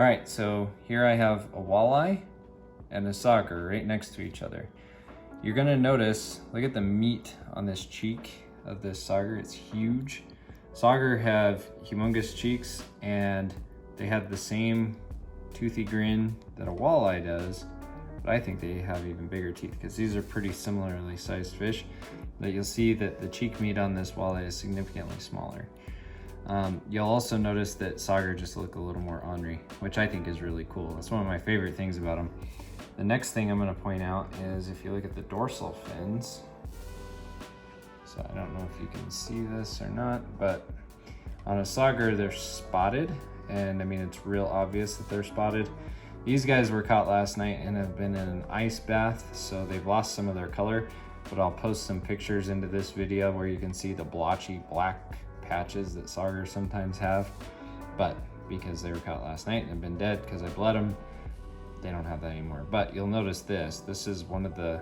All right, so here I have a walleye and a sauger right next to each other. You're gonna notice, look at the meat on this cheek of this sauger, it's huge. Sauger have humongous cheeks and they have the same toothy grin that a walleye does, but I think they have even bigger teeth because these are pretty similarly sized fish. But you'll see that the cheek meat on this walleye is significantly smaller. You'll also notice that sauger just look a little more ornery, which I think is really cool. That's one of my favorite things about them. The next thing I'm gonna point out is if you look at the dorsal fins, so I don't know if you can see this or not, but on a sauger, they're spotted. And I mean, it's real obvious that they're spotted. These guys were caught last night and have been in an ice bath, so they've lost some of their color, but I'll post some pictures into this video where you can see the blotchy black patches that saugers sometimes have. But because they were caught last night and have been dead because I bled them, they don't have that anymore. But you'll notice this is one of the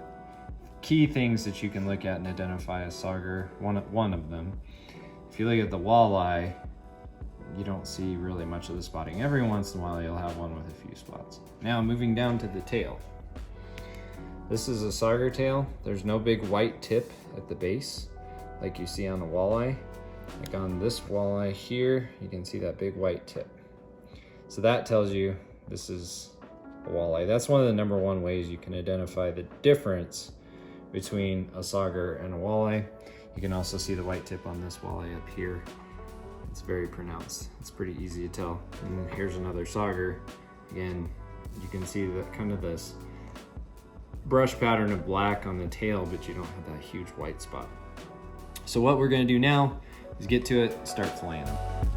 key things that you can look at and identify a sauger, one of them. If you look at the walleye, you don't see really much of the spotting. Every once in a while you'll have one with a few spots. Now moving down to the tail. This is a sauger tail. There's no big white tip at the base like you see on a walleye. Like on this walleye here, you can see that big white tip. So that tells you this is a walleye. That's one of the #1 ways you can identify the difference between a sauger and a walleye. You can also see the white tip on this walleye up here. It's very pronounced. It's pretty easy to tell. And here's another sauger. Again, you can see that kind of this brush pattern of black on the tail, but you don't have that huge white spot. So what we're gonna do now is get to it, start filleting them.